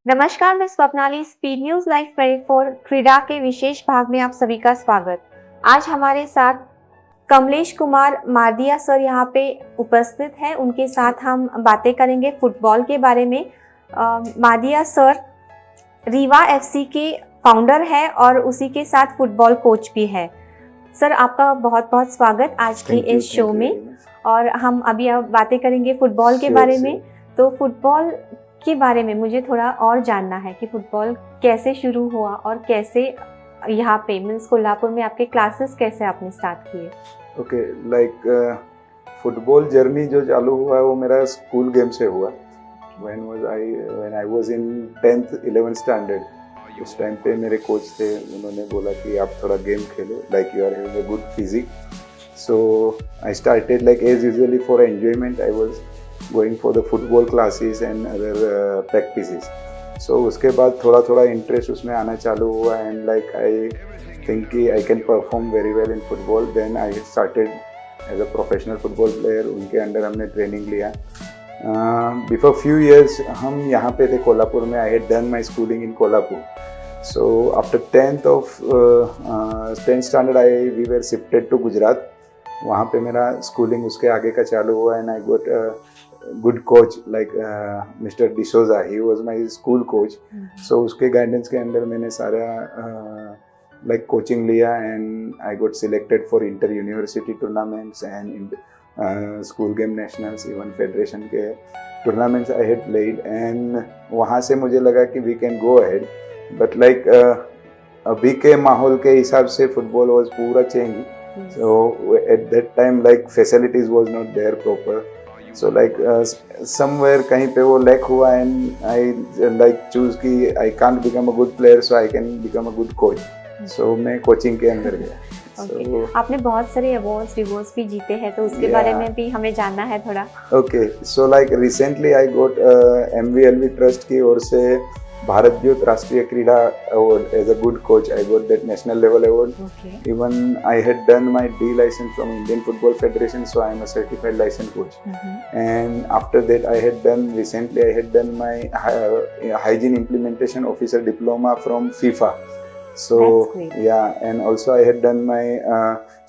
नमस्कार, मैं Swapnali speed news live 24 क्रीड़ा के विशेष भाग में आप सभी का स्वागत। आज हमारे साथ कमलेश कुमार मादिया सर यहाँ पे उपस्थित हैं। उनके साथ हम बातें करेंगे फुटबॉल के बारे में। मादिया सर रीवा एफसी के फाउंडर है और उसी के साथ फुटबॉल कोच भी है। सर, आपका बहुत बहुत स्वागत आज के इस शो में। और हम अभी अब बातें करेंगे फुटबॉल के बारे में। तो फुटबॉल के बारे में मुझे थोड़ा और जानना है कि फुटबॉल कैसे शुरू हुआ और कैसे यहाँ पे मीन्स कोल्हापुर में आपके क्लासेस कैसे आपने स्टार्ट किए। ओके, लाइक फुटबॉल जर्नी जो चालू हुआ है वो मेरा स्कूल गेम से हुआ। when I was in 10th 11th standard, उस टाइम पे मेरे कोच थे, उन्होंने बोला कि आप थोड़ा गेम खेलो, like you are having a good physique. So I started like as usually for enjoyment. I was going for the football classes and other practices. So उसके बाद थोड़ा थोड़ा इंटरेस्ट उसमें आना चालू हुआ and like I think I can perform very well in football. Then I started as a professional football player. उनके under हमने ट्रेनिंग लिया। Before few years हम यहाँ पे थे कोल्हापुर में। I had done my schooling in Kolhapur. So after 10th standard we were shifted to Gujarat. वहाँ पे मेरा स्कूलिंग उसके आगे का चालू हुआ and I got a good coach like Mr. D'Souza. He was my school coach. So उसके गाइडेंस के अंदर मैंने सारा like coaching लिया and I got selected for inter university tournaments and school game nationals, even federation के tournaments I had played and वहाँ से मुझे लगा कि we can go ahead, but like अभी के माहौल के हिसाब से football was पूरा change. So at that time like facilities was not there proper. So like somewhere कहीं पे वो lack हुआ and I like choose कि I can't become a good player, so I can become a good coach. So मैं coaching के अंदर गया। Okay. आपने बहुत सारे अवार्ड्स भी जीते हैं, तो उसके बारे में भी हमें जानना है थोड़ा। Okay, so like recently I got MVLV trust की ओर से Bharat Jyot Rashtriya Krida award as a good coach. I got that national level award. Even I had done my D license from Indian Football Federation, so I am a certified license coach. And after that I had done my hygiene implementation officer diploma from FIFA. So yeah, and also I had done my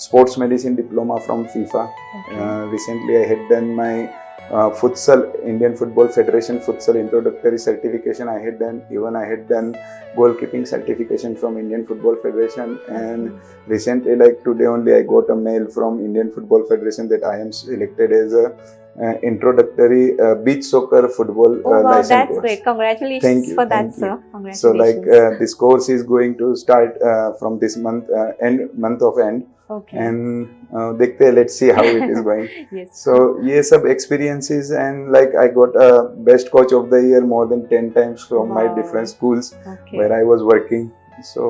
sports medicine diploma from FIFA. Recently I had done my futsal, Indian Football Federation futsal introductory certification I had done. Even I had done goalkeeping certification from Indian Football Federation. And recently, like today only, I got a mail from Indian Football Federation that I am selected as a introductory beach soccer football license that's course. Great. Congratulations thank you, for that, thank sir. you. Congratulations. So like this course is going to start from this month month of end. Okay. And देखते हैं, let's see how it is going. Yes. So ये सब experiences and like I got a best coach of the year more than 10 times from my different schools where I was working. So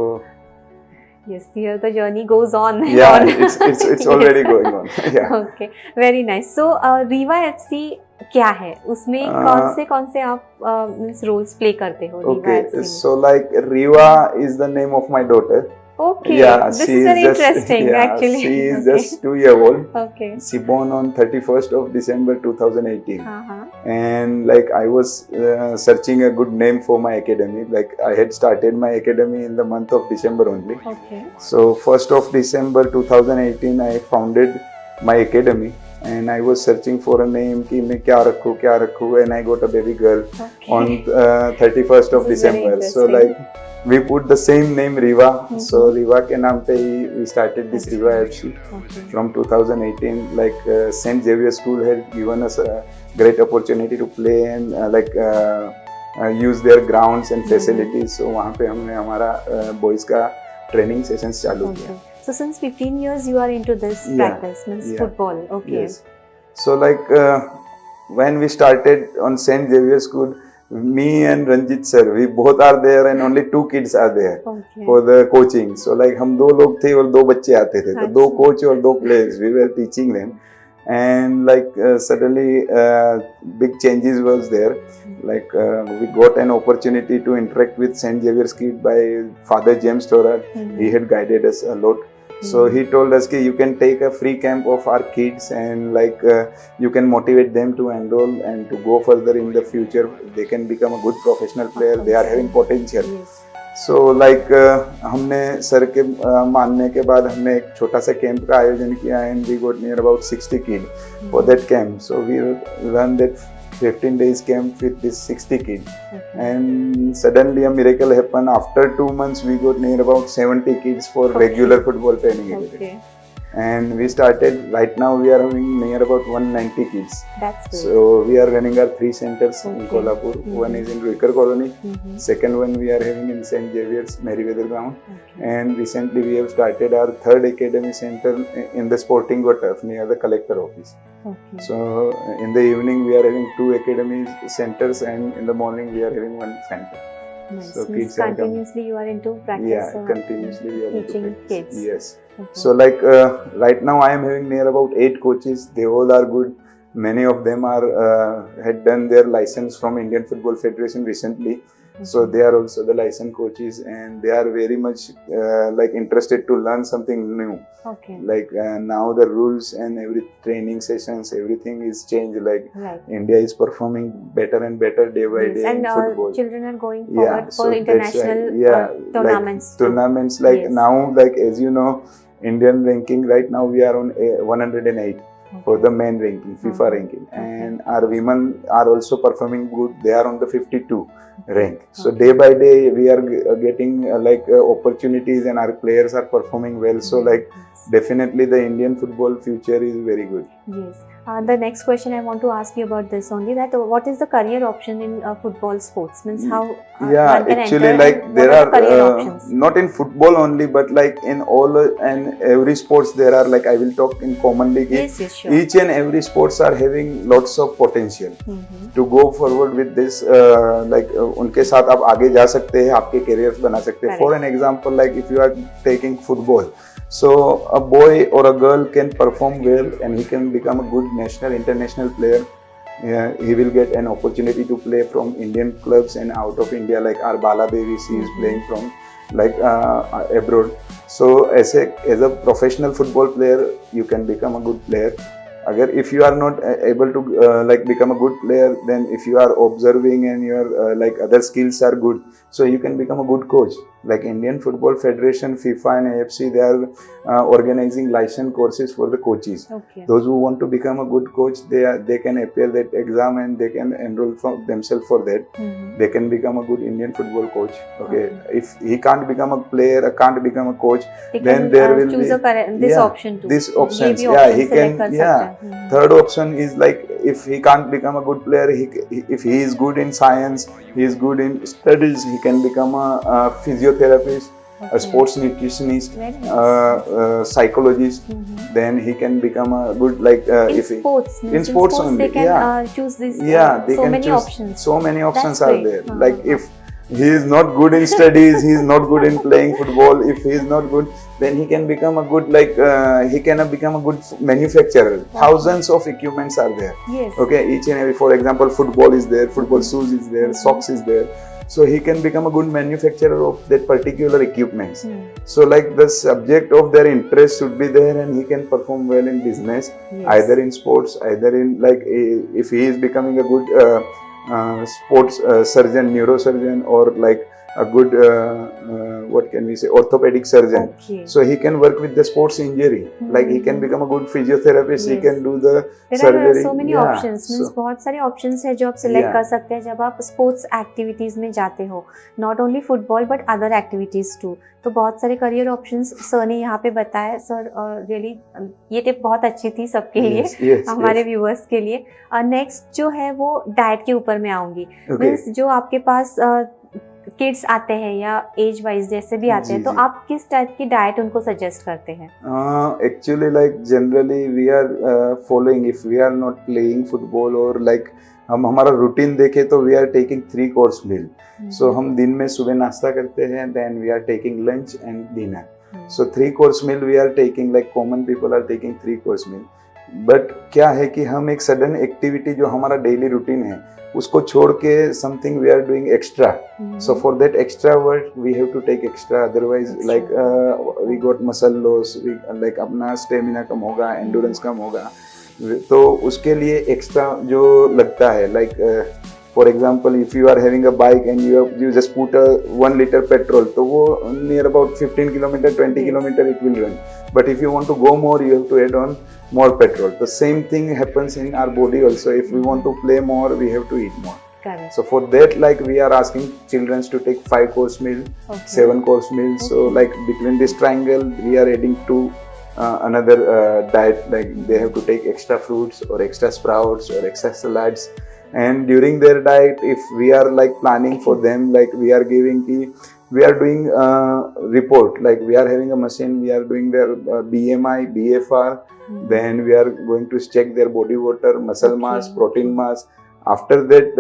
yes, here the journey goes on. Yeah, it's already going on. Yeah. Okay, very nice. So Rewa FC क्या है, उसमें कौन से आप roles play करते हो? Okay, so like Riva is the name of my daughter. Okay, yeah, this is very interesting. Yeah, actually she is just 2 years old. Okay. She born on 31st of December 2018. And like I was searching a good name for my academy. Like I had started my academy in the month of December only. Okay. So 1st of December 2018 I founded my academy and I was searching for a name कि मैं क्या रखूँ and I got a baby girl on 31st of December. So like we put the same name Riva. So Riva के नाम पे ही we started this Riva FC from 2018. Like St. Xavier School had given us a great opportunity to play and use their grounds and facilities. So वहाँ पे हमने हमारा boys का training sessions चालू किया. So since 15 years you are into this practice, means football. Okay. Yes. So like when we started on St. Xavier School, me and Ranjit sir, we both are there and only 2 kids are there for the coaching. So like हम 2 लोग थे और 2 बच्चे आते थे, तो 2 coach और 2 players, we were teaching them. And like suddenly big changes was there. Like we got an opportunity to interact with St. Xavier's kid by Father James Torah. He had guided us a lot. So he told us that you can take a free camp of our kids and like you can motivate them to enroll and to go further in the future. They can become a good professional player. They are having potential. Yes. So like हमने sir के मानने के बाद हमने एक छोटा सा camp का आयोजन किया and we got near about 60 kids for that camp. So we run that 15 days camp with this 60 kids. And suddenly a miracle happened. After 2 months, we got near about 70 kids for regular football training. Okay. And we started, right now we are having near about 190 kids. That's good. So we are running our 3 centers in Kolhapur. One is in Ruikar Colony. Second one we are having in St. Xavier's Meriwether Ground. And recently we have started our 3rd academy center in the Sporting Turf near the collector office. So in the evening we are having 2 academy centers and in the morning we are having 1 center. Nice. So Means kids are continuously you are into practice. Yeah, continuously we are into teaching practice. kids. Yes. Okay. So like right now I am having near about 8 coaches. They all are good. Many of them are had done their license from Indian Football Federation recently. So they are also the licensed coaches and they are very much like interested to learn something new. Okay. Like now the rules and every training sessions, everything is changed. Like India is performing better and better day by day in football. Children are going forward for so international tournaments. Like, tournaments like now, like as you know, Indian ranking right now we are on 108. For the men ranking, FIFA ranking, and our women are also performing good. They are on the 52 rank. So day by day we are getting opportunities and our players are performing well. So like definitely the Indian football future is very good. Yes. The next question I want to ask you about this only, that what is the career option in football sports? Means how one can actually enter, like and there what are the career options? not in football only but like in all and every sports there are, like I will talk in commonly. Yes, sure. Each and every sports are having lots of potential to go forward with this. उनके साथ आप आगे जा सकते हैं, आपके careers बना सकते हैं. For an example, like if you are taking football, so a boy or a girl can perform well and he can become a good national, international player. He will get an opportunity to play from Indian clubs and out of India, like our Bala Devi, she is playing from like abroad. So as a professional football player, you can become a good player. Agar if you are not able to like become a good player, then if you are observing and your like other skills are good, so you can become a good coach. Like Indian Football Federation, FIFA and AFC, they are organizing license courses for the coaches. Okay. Those who want to become a good coach, they can appear that exam and they can enroll from themselves for that. They can become a good Indian football coach. Okay. If he can't become a player, can't become a coach, then there will choose be this option too. This options. He can. Third option is like if he can't become a good player, if he is good in science, he is good in studies, he can become a physiotherapist, a sports nutritionist, psychologist. Then he can become a good in sports only. They can choose this. They so can many choose. Options. So many options That's are great. there. Like if he is not good in studies, he is not good in playing football. If he is not good, then he can become a good he can become a good manufacturer. Thousands of equipments are there. Yes. Okay, each and every, for example, football is there, football shoes is there, socks is there. So he can become a good manufacturer of that particular equipments. So like the subject of their interest should be there and he can perform well in business, either in sports, either in like if he is becoming a good sports surgeon, neurosurgeon, or like a good what can we say, orthopedic surgeon. So he can work with the sports injury. Like he can become a good physiotherapist. He can do the surgery. There are so many options. Means बहुत सारे options है जो आप select कर सकते हैं जब आप sports activities में जाते हो. Not only football but other activities too. तो बहुत सारे career options सर ने यहाँ पे बताया. सर really ये टिप बहुत अच्छी थी सबके लिए, हमारे viewers के लिए. Next जो है वो diet के ऊपर मैं आऊँगी. Means जो आपके पास किड्स आते हैं या एज वाइज जैसे भी आते हैं, तो आप किस टाइप की डाइट उनको सजेस्ट करते हैं? Actually like generally we are following, if we are not playing football और लाइक हम हमारा रूटीन देखें तो we are taking 3 course meal. So हम दिन में सुबह नाश्ता करते हैं, then we are taking lunch and dinner. So 3 course meal we are taking, like common people are taking 3 course meal. But क्या है कि हम एक सडन एक्टिविटी जो हमारा डेली रूटीन है उसको छोड़ के something we are doing extra. So for that extra work we have to take extra, otherwise That's like true. we got muscle loss, we like अपना स्टेमिना कम होगा, एंडोरेंस कम होगा. तो उसके लिए एक्स्ट्रा जो लगता है like for example if you are having a bike and you just put a 1 liter petrol, तो वो near about 15 kilometer 20 Yes. kilometer it will run. But if you want to go more, you have to add on more petrol. The same thing happens in our body also. If we want to play more, we have to eat more. Correct. So for that, like we are asking children to take 5-course meal, Okay. 7-course meal. So Okay. like between this triangle, we are adding to another diet. Like they have to take extra fruits or extra sprouts or extra salads. And during their diet, if we are like planning for them, like we are giving we are doing report, like we are having a machine, we are doing their BMI, BFR, then we are going to check their body water, muscle mass, protein mass. After that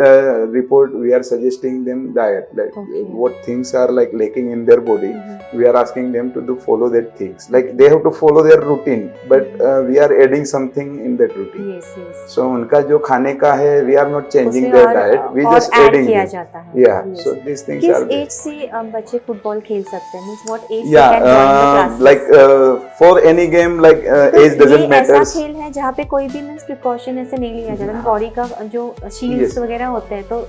report, we are suggesting them diet, like what things are like lacking in their body. We are asking them to follow that things, like they have to follow their routine, but we are adding something in that routine. Yes, yes. So उनका जो खाने का है, we are not changing उसमें their और- diet, we और just add adding किया it. जाता है. Yeah, Yes. so these things किस are there. एज से बच्चे फुटबॉल खेल सकते हैं? Means what age Yeah, they can join the classes? like for any game, like Because age doesn't ये matter. ऐसा खेल है जहाँ पे कोई भी मीन्स प्रिकॉशन ऐसे नहीं लिया जाता, बॉडी का जो शील्ड्स Yes. वगैरह होते हैं तो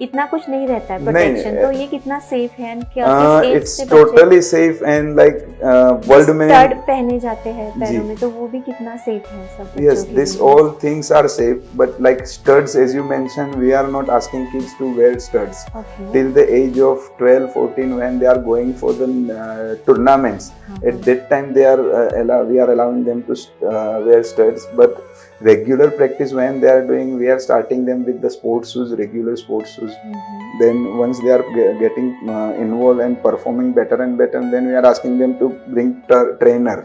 इतना कुछ नहीं रहता है नहीं, प्रोटेक्शन. तो ये कितना सेफ है and क्या किस एज It's से बच्चे totally safe and like world में. स्टड पहने जाते हैं पैरों जी. में, तो वो भी कितना सेफ है सब बच्चों Yes, के this लिए? all things are safe, but like studs, as you mentioned, we are not asking kids to wear studs Okay. till the age of 12, 14 when they are going for the tournaments. At that time, they are we are allowing them to wear studs, but regular practice when they are doing, we are starting them with the sports shoes, regular sports shoes. Then once they are getting involved and performing better and better, then we are asking them to bring trainer.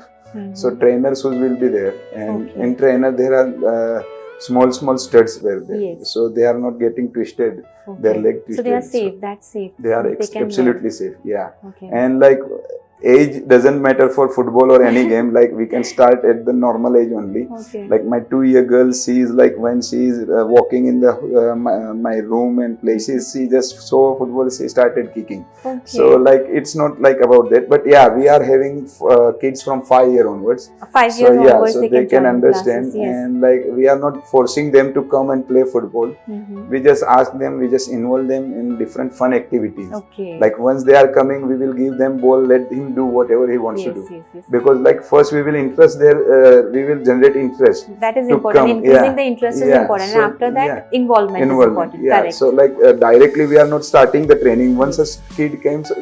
So trainer shoes will be there, and Okay. in trainer there are small studs were there. Yes. So they are not getting twisted, their Okay. leg twisted. So they are safe. That's safe. They are They can absolutely safe. Yeah. wear. Okay. And like age doesn't matter for football or any game. Like we can start at the normal age only. Okay. Like my 2-year girl, she is like when she is walking in the my room and places, she just saw football, she started kicking. Okay. So like it's not like about that, but yeah, we are having kids from 5 year onwards. 5 So years yeah, onwards so they they can join understand, classes, yes. and like we are not forcing them to come and play football. We just ask them, we just involve them in different fun activities. Okay. Like once they are coming, we will give them ball, let him do whatever he wants to yes, do. yes, yes. Because like first we will interest their, we will generate interest. That is to important. come, Increasing yeah. the interest is Yeah, important, so, and after that, yeah. involvement is important. Yeah. Correct. So like directly we are not starting the training. Once a kid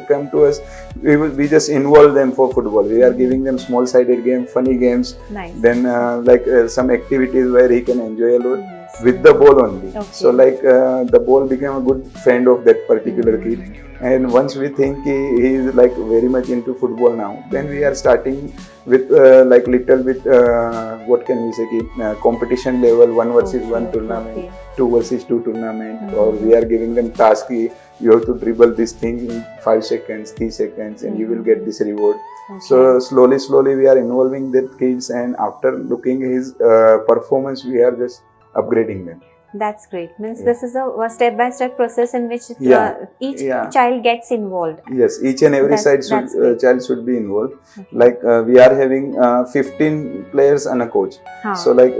come to us, we just involve them for football. We are giving them small sided game, funny games. Nice. Then like some activities where he can enjoy a lot. Yes. With the ball only. Okay. So like the ball became a good friend of that particular kid. And once we think he is like very much into football now, then we are starting with like little bit what can we say competition level, 1 versus 1 tournament, Okay. 2 versus 2 tournament, or we are giving them task. You have to dribble this thing in 5 seconds, 3 seconds, and you will get this reward. Okay. So slowly we are involving that kids, and after looking his performance, we are just upgrading them. That's great. Means Yeah. this is a step-by-step process in which Yeah. each Yeah. child gets involved. Yes, each and every That's great. child should be involved. Okay. Like we are having 15 players and a coach. Haan. So like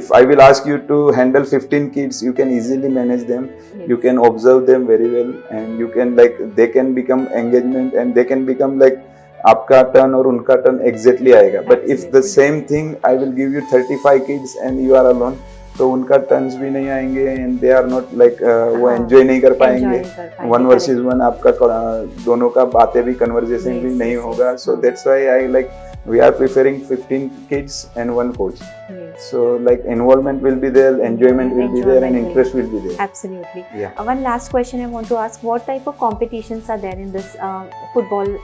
if I will ask you to handle 15 kids, you can easily manage them. Yes. You can observe them very well, and you can like they can become engagement, and they can become like आपका turn और उनका turn exactly आएगा. But if the same thing I will give you 35 kids and you are alone, तो उनका turns भी नहीं आएंगे, and they are not like वो एंजॉय नहीं कर पाएंगे. 1 versus 1 आपका दोनों का बातें भी कन्वर्जेशन भी नहीं होगा. So that's why I like we are preferring 15 kids and 1 coach. Yes. So like involvement will be there, enjoyment will be there, and Enjoyment interest will be there. Absolutely. Yeah. One last question I want to ask: what type of competitions are there in this football?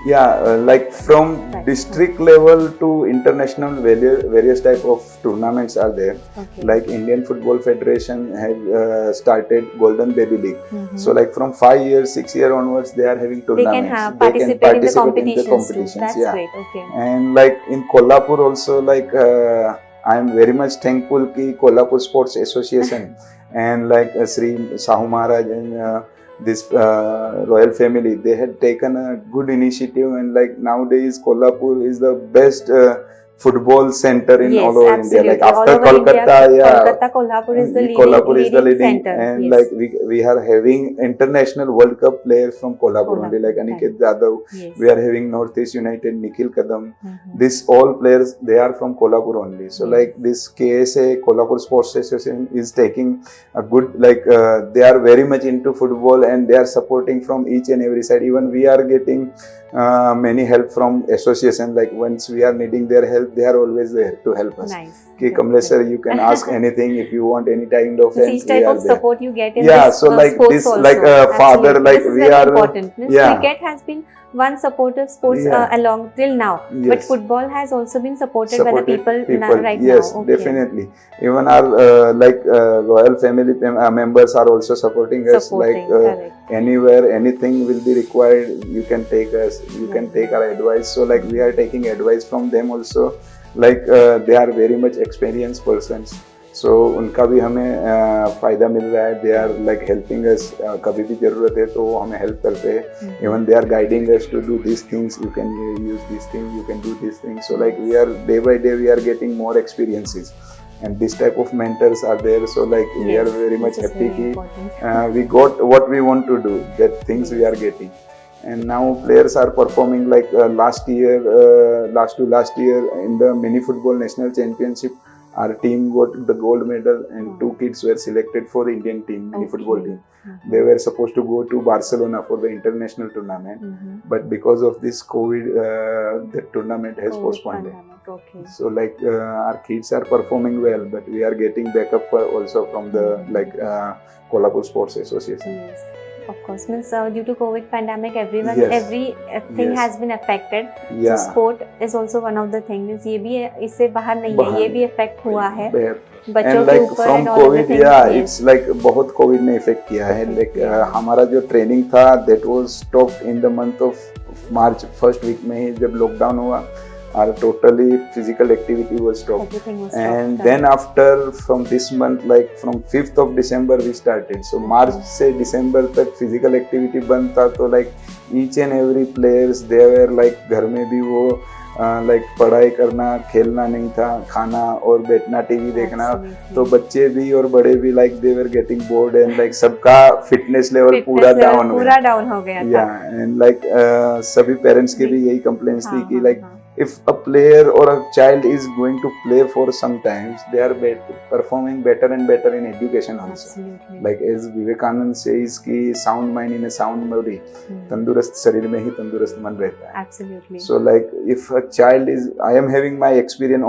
Yeah, like from Right. district level to international, various type of tournaments are there. Okay. Like Indian Football Federation has started Golden Baby League. Mhm. So like from 5 years, 6 year onwards, they are having They can tournaments. have participate in the competitions too. competitions. That's Yeah. great. Okay. And like in Kolhapur also, like I am very much thankful ki Kolhapur Sports Association and like Sri Sahu Maharaj and this royal family, they had taken a good initiative, and like nowadays Kolhapur is the best football center in Yes, all over absolutely. India. Like All after over Kolkata, India, yeah, Kolkata, Kolhapur is the Kolhapur is the leading center. and Yes. like we are having international World Cup players from Kolhapur only, like Aniket Jadhav. Yes. We are having Northeast United Nikhil Kadam. These all players, they are from Kolhapur only. So Yes. like this KSA, Kolhapur Sports Association, is taking a good, like they are very much into football and they are supporting from each and every side. Even we are getting many help from association. Like once we are needing their help, they are always there to help us. Nice. Ki Kamlesh sir, you can ask anything if you want any kind of So help. each type of support you get in Yeah, this so like sports this, also. like father, Absolutely. like This is we very are important. Means yeah. cricket has been one supportive sports Yeah. along till now, but Yes. football has also been supported by the people right Yes, now. Okay. definitely. Even our royal family members are also supporting us. Supporting, Like correct. anywhere, anything will be required, you can take us. You can take our advice. So like we are taking advice from them also. Like they are very much experienced persons. So उनका भी हमें फायदा मिल रहा है. They are like helping us. कभी भी जरूरत है तो हमें help करते हैं. Even they are guiding us to do these things. You can use these things. You can do these things. So like we are day by day we are getting more experiences. And this type of mentors are there, so like we are very much happy that we got what we want to do, that things we are getting. And now players are performing like last year in the mini football national championship, our team got the gold medal and 2 kids were selected for the Indian team, mini football team. They were supposed to go to Barcelona for the international tournament, but because of this COVID, the tournament has postponed. Okay. So like our kids are performing well, but we are getting backup also from the like Kolhapur Sports Association. Yes. Of course, means due to COVID pandemic, everything Yes. has been affected. Yeah. So sport is also one of the things. ये भी इससे बाहर नहीं है, ये भी affect हुआ है बच्चों And के like ऊपर from and all COVID, everything. yeah, Yes. it's like बहुत COVID ने affect किया है. Like हमारा जो training था, that was stopped in the month of March, first week में ही जब lockdown हुआ. Our totally physical activity was stopped. Everything was stopped. And then after from this month, like from 5th of December we started. So March से December तक physical activity बंद था. तो like each and every players they were like घर में भी वो like पढ़ाई करना, खेलना नहीं था, खाना और बैठना, टीवी देखना. तो बच्चे भी और बड़े भी like they were getting bored and like सबका fitness level पूरा down हो गया था. Yeah, and like सभी parents के भी यही complaints थी कि like if a player or a child is going to play for some times, they are performing better and better in education also. Absolutely. Like as Vivekanand says कि sound mind in a sound body, तंदुरुस्त शरीर में ही तंदुरुस्त मन रहता है. Absolutely. So like if a child is, I am having my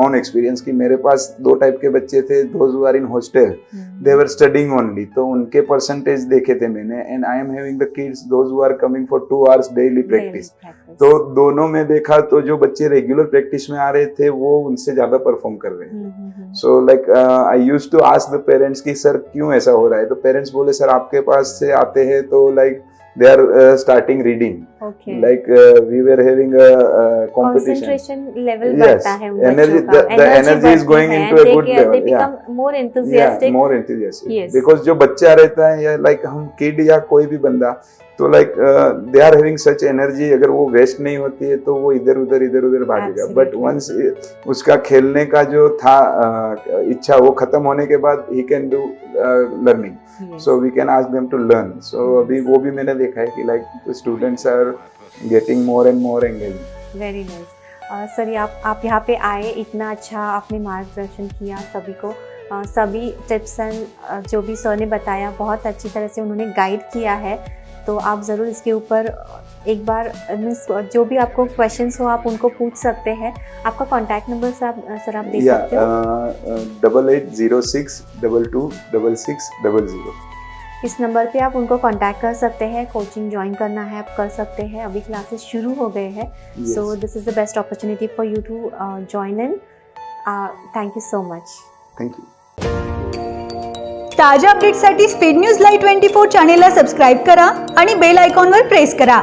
own experience कि मेरे पास 2 टाइप के बच्चे थे. Those who are in hostel, they were studying only. तो उनके percentage देखे थे मैंने. And I am having the kids, those who are coming for 2 hours daily practice. तो दोनों में देखा तो जो बच्चे रेगुलर प्रैक्टिस में आ रहे थे वो उनसे ज्यादा परफॉर्म कर रहे हैं. So like I used to ask the parents कि सर क्यों ऐसा हो रहा है. तो पेरेंट्स बोले सर आपके पास से आते हैं तो like they are starting reading. Okay. Like we were having a competition. Concentration level बढ़ता है उन energy, बच्चों का. the energy is going into a good level. They become more enthusiastic. Yeah, more enthusiastic. Yes. Because जो बच्चा रहता है या like हम kid या कोई भी बंदा, तो like they are having such energy, अगर वो वेस्ट नहीं होती है तो वो इधर उधर भागेगा. बट once उसका खेलने का जो था इच्छा वो खत्म होने के बाद he can do learning. Yes. So we can ask them to learn. So अभी वो भी मैंने देखा है कि like the students are getting more and more engaged. Very nice. Sir आप यहाँ पे आए, इतना अच्छा आपने मार्गदर्शन किया सभी को. सभी टिप्स एंड जो भी सर ने बताया बहुत अच्छी तरह से उन्होंने गाइड किया है. तो आप ज़रूर इसके ऊपर एक बार जो भी आपको क्वेश्चंस हो आप उनको पूछ सकते हैं. आपका कॉन्टैक्ट नंबर सर आप दे सकते हो? 8806226600. इस नंबर पे आप उनको कांटेक्ट कर सकते हैं. कोचिंग ज्वाइन करना है आप कर सकते हैं. अभी क्लासेस शुरू हो गए हैं. So this is the best opportunity for you to join in. Thank you so much. Thank you. ताज्या अपडेट्ससाठी स्पीड न्यूज लाईव्ह 24 चॅनेलला सबस्क्राईब करा आणि बेल आयकॉनवर प्रेस करा.